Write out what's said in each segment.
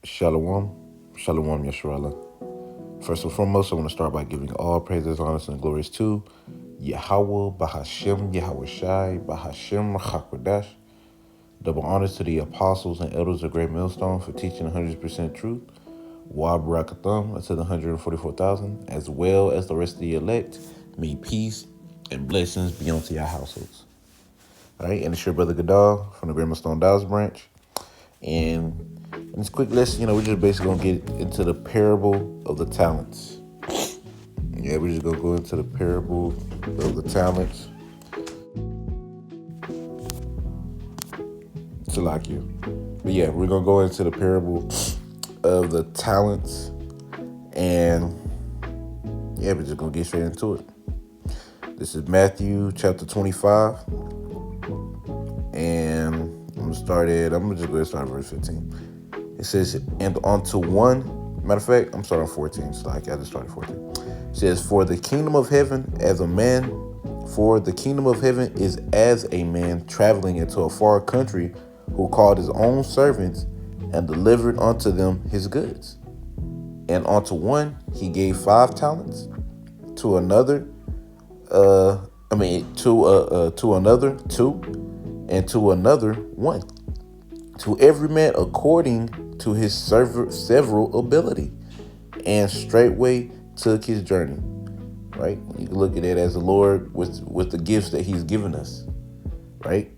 Shalom, Shalom Yasharallah. First and foremost, I want to start by giving all praises, honors, and glories to Yahweh, Bahashem, Yahweh Shai, Bahashem, Hakwadash. Double honors to the apostles and elders of Great Millstone for teaching 100% truth. Wa Barakatham to the 144,000, as well as the rest of the elect. May peace and blessings be unto your households. All right, and it's your brother Gadal from the Great Millstone Dallas branch. And in this quick lesson, we're just basically going to get into the parable of the talents. Yeah, we're just going to go into the parable of the talents. But yeah, we're going to go into the parable of the talents. And yeah, we're just going to get straight into it. This is Matthew chapter 25. And I'm just going to start at verse 15. It says, and unto one, matter of fact, I'm starting 14, so I just started 14. It says, for the kingdom of heaven is as a man traveling into a far country, who called his own servants and delivered unto them his goods. And unto one he gave 5 talents, to another, to another 2, and to another 1. To every man according to his several ability, and straightway took his journey. Right? You can look at it as the Lord with the gifts that he's given us. Right?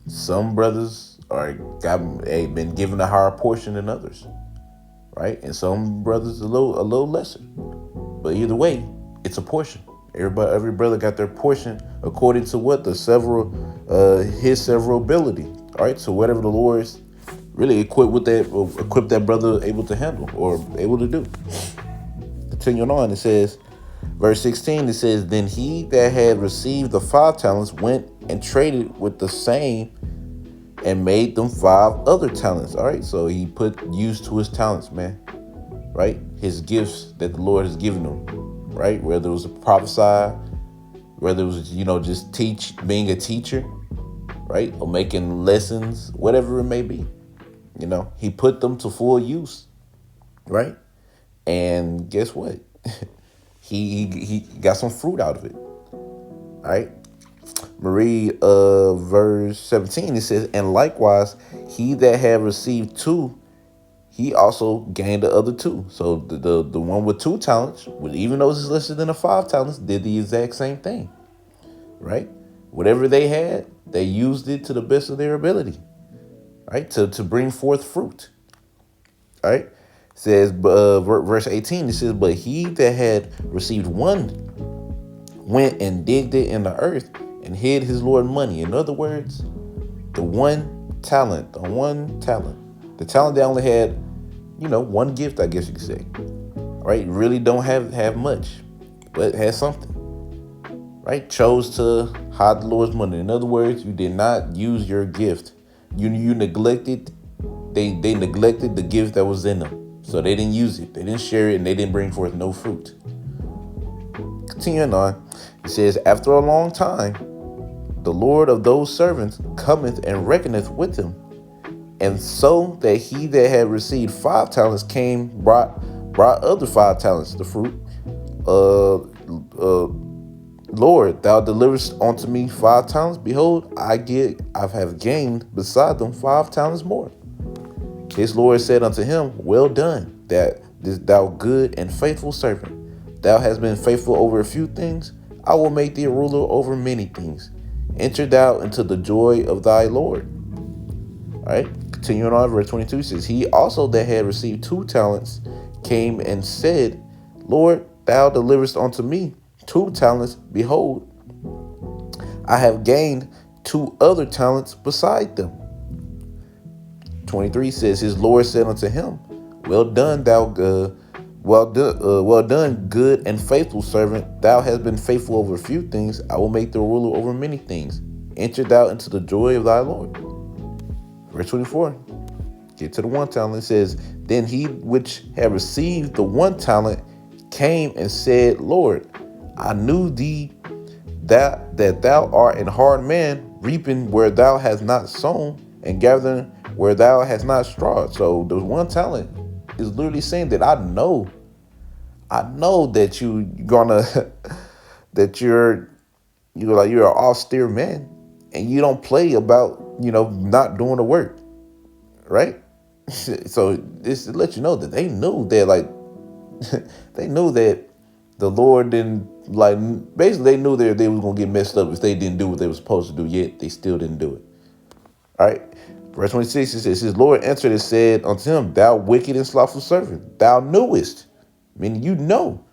Some brothers been given a higher portion than others. Right? And some brothers a little lesser. But either way, it's a portion. Every brother got their portion according to what his several ability. All right? So whatever the Lord's really equip that brother able to handle or able to do. Continuing on, it says, verse 16, it says, then he that had received the 5 talents went and traded with the same and made them 5 other talents. All right, so he put use to his talents, man. Right, his gifts that the Lord has given him. Right, whether it was to prophesy, whether it was just being a teacher, right, or making lessons, whatever it may be. He put them to full use, right? And guess what? he got some fruit out of it, right? Read verse 17. It says, and likewise, he that had received 2, he also gained the other 2. So the one with 2 talents, even though it's listed in the 5 talents, did the exact same thing, right? Whatever they had, they used it to the best of their ability. Right, to bring forth fruit. All right, it says, verse 18, it says, but he that had received 1 went and digged it in the earth and hid his Lord money. In other words, the 1 talent, the talent that only had, 1 gift, I guess you could say. All right, really don't have much, but had something. Right, chose to hide the Lord's money. In other words, you did not use your gift. You neglected, they neglected the gift that was in them. So they didn't use it. They didn't share it, and they didn't bring forth no fruit. Continuing on, it says, after a long time, the Lord of those servants cometh and reckoneth with them. And so that he that had received 5 talents came, brought other 5 talents, the fruit. Lord, thou deliverest unto me 5 talents. Behold, I have gained beside them 5 talents more. His Lord said unto him, well done, thou good and faithful servant. Thou hast been faithful over a few things. I will make thee a ruler over many things. Enter thou into the joy of thy Lord. All right, continuing on, verse 22 says, he also that had received 2 talents came and said, Lord, thou deliverest unto me 2 talents. Behold, I have gained 2 other talents beside them. 23 says, his Lord said unto him, well done, good and faithful servant. Thou hast been faithful over a few things. I will make thee a ruler over many things. Enter thou into the joy of thy Lord. Verse 24, get to the 1 talent. It says, then he which had received the 1 talent came and said, Lord, I knew thee that thou art an hard man, reaping where thou hast not sown, and gathering where thou hast not strawed. So there was 1 talent is literally saying that I know that you gonna that you're an austere man, and you don't play about not doing the work, right? So this to let you know that they knew that, like, they knew that the Lord didn't, like, basically they knew that they was gonna get messed up if they didn't do what they were supposed to do, yet they still didn't do it. All right. Verse 26, it says, his Lord answered and said unto him, thou wicked and slothful servant, thou knewest, meaning you know,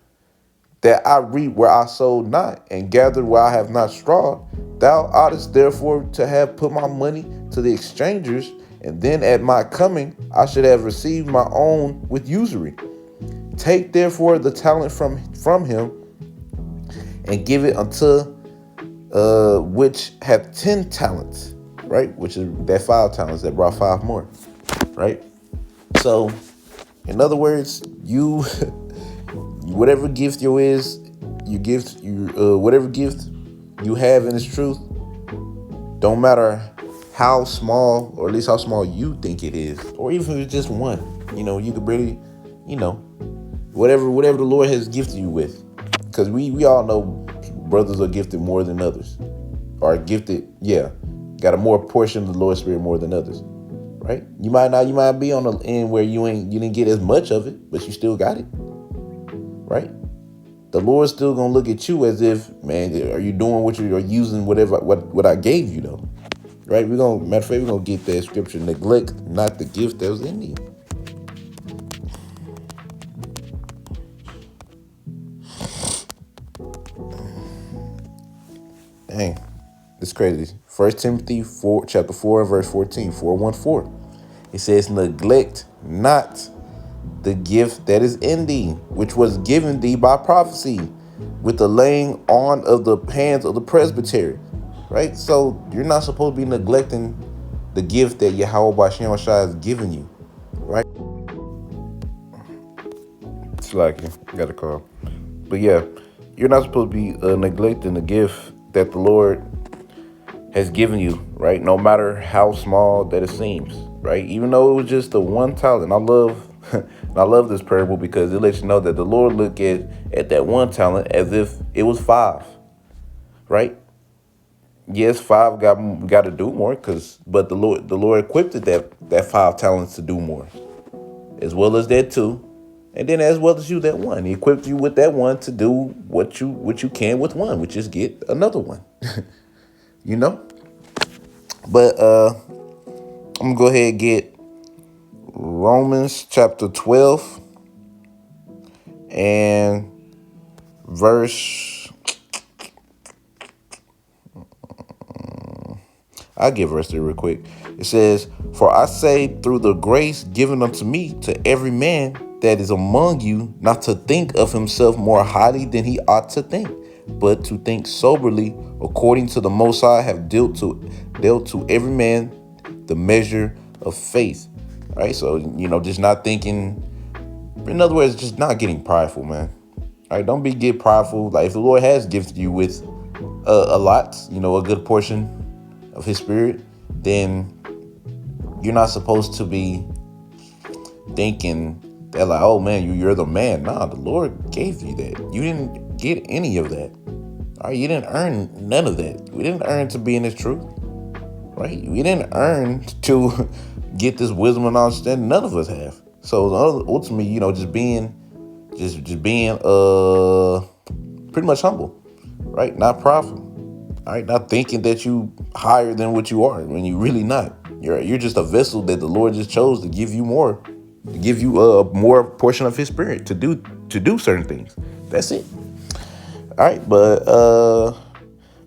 that I reap where I sowed not, and gathered where I have not strawed. Thou oughtest therefore to have put my money to the exchangers, and then at my coming I should have received my own with usury. Take therefore the talent from him, and give it unto which have 10 talents, right? Which is that 5 talents that brought 5 more, right? So, in other words, you whatever gift you is, whatever gift you have in this truth, don't matter how small, or at least how small you think it is, or even if it's just one, you could really, whatever the Lord has gifted you with, because we all know brothers are gifted more than others, are gifted, got a more portion of the Lord's Spirit more than others, right? You might be on the end where you didn't get as much of it, but you still got it, right? The Lord's still gonna look at you as if, man, are you doing what you're using, what I gave you though, right? Matter of fact, we're gonna get that scripture: neglect not the gift that was in you. Dang, it's crazy. 1 Timothy 4, chapter 4 and verse 14, 4:14. It says, neglect not the gift that is in thee, which was given thee by prophecy, with the laying on of the hands of the presbytery. Right? So you're not supposed to be neglecting the gift that Yahweh B'Shem Shai has given you. Right? It's like you got a call. But yeah, you're not supposed to be neglecting the gift that the Lord has given you, right? No matter how small that it seems, right? Even though it was just the one talent. I love this parable because it lets you know that the Lord looked at that one talent as if it was 5, right? Yes, 5 got to do more, but the Lord equipped that 5 talents to do more, as well as that 2, and then as well as you that 1. He equipped you with that 1 to do what you can with 1, which is get another 1. But I'm gonna go ahead and get Romans chapter 12 and verse, I'll give verse 3 real quick. It says, for I say through the grace given unto me, to every man that is among you, not to think of himself more highly than he ought to think, but to think soberly, according to the Most High have dealt to every man the measure of faith. Right? So, just not thinking, in other words, just not getting prideful, man. All right? Don't get prideful. Like, if the Lord has gifted you with a lot, a good portion of his spirit, then you're not supposed to be thinking that, like, oh man, you're the man. Nah, the Lord gave you that. You didn't get any of that. All right? You didn't earn none of that. We didn't earn to be in this truth. Right? We didn't earn to get this wisdom and understanding. None of us have. So ultimately, just being pretty much humble, right? Not prideful. All right, not thinking that you higher than what you are when you really not. You're just a vessel that the Lord just chose to give you more, to give you a more portion of his spirit to do certain things. That's it. All right, but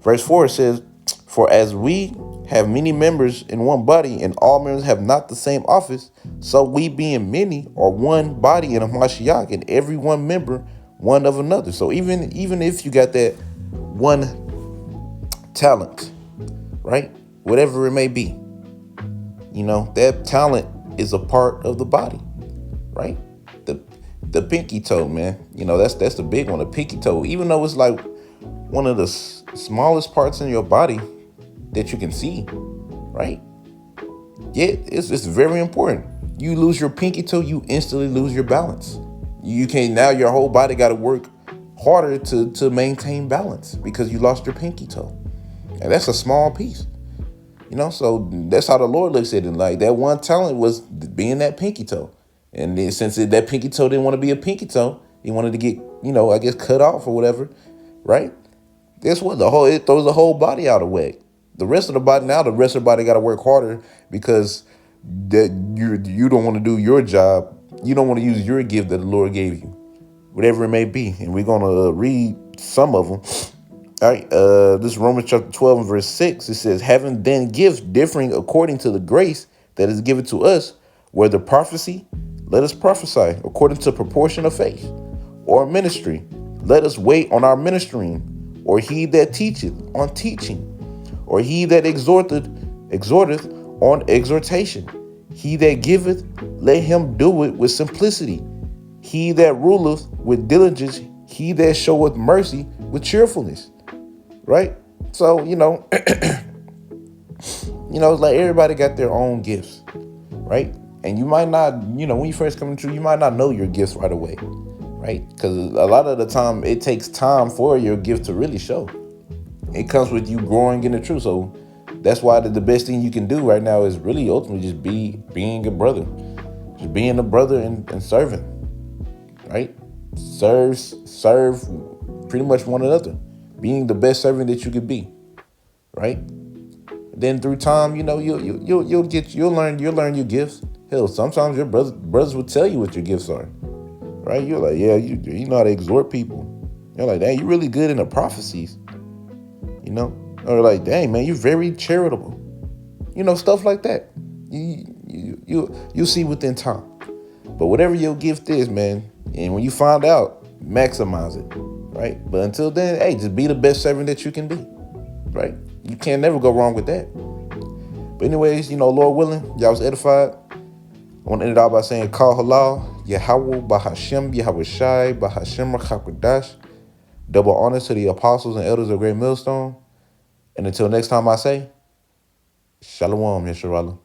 verse 4 says, for as we have many members in one body, and all members have not the same office, so we being many are one body in a Mashiach, and every one member one of another. So even if you got that one talent, right, whatever it may be, that talent is a part of the body, right? The pinky toe, man, that's the big one, the pinky toe. Even though it's like one of the smallest parts in your body that you can see, right? Yeah, it's very important. You lose your pinky toe, you instantly lose your balance. You can't, now your whole body got to work harder to maintain balance because you lost your pinky toe. And that's a small piece. So that's how the Lord looks at it. Like that one talent was being that pinky toe. And then since that pinky toe didn't want to be a pinky toe, he wanted to get, I guess cut off or whatever, right? Guess what? It throws the whole body out of whack. The rest of the body, now the rest of the body got to work harder because that you don't want to do your job. You don't want to use your gift that the Lord gave you, whatever it may be. And we're going to read some of them. All right, this is Romans chapter 12 and verse 6. It says, having then gifts differing according to the grace that is given to us, whether prophecy, let us prophesy according to proportion of faith, or ministry, let us wait on our ministering, or he that teacheth on teaching, or he that exhorteth on exhortation. He that giveth, let him do it with simplicity. He that ruleth with diligence, he that showeth mercy with cheerfulness. Right? So, it's like everybody got their own gifts, right? And you might not, when you first come into, you might not know your gifts right away, right? Because a lot of the time it takes time for your gift to really show. It comes with you growing in the truth. So that's why the best thing you can do right now is really ultimately just being a brother, just being a brother and serving, right? Serve pretty much one another, being the best servant that you could be, right? Then through time, you'll learn your gifts. Hell, sometimes your brothers will tell you what your gifts are, right? You're like, yeah, you know how to exhort people. You're like, dang, you're really good in the prophecies, or like, dang, man, you're very charitable, stuff like that. You see within time. But whatever your gift is, man, and when you find out, maximize it, right? But until then, hey, just be the best servant that you can be, right? You can't never go wrong with that. But anyways, Lord willing, y'all was edified. I want to end it out by saying, Kal Halal, Yahweh, Bahashem, Yahweh Shai, Bahashem, Rachakodash. Double honors to the apostles and elders of Great Millstone. And until next time I say, Shalom, Yesharallah.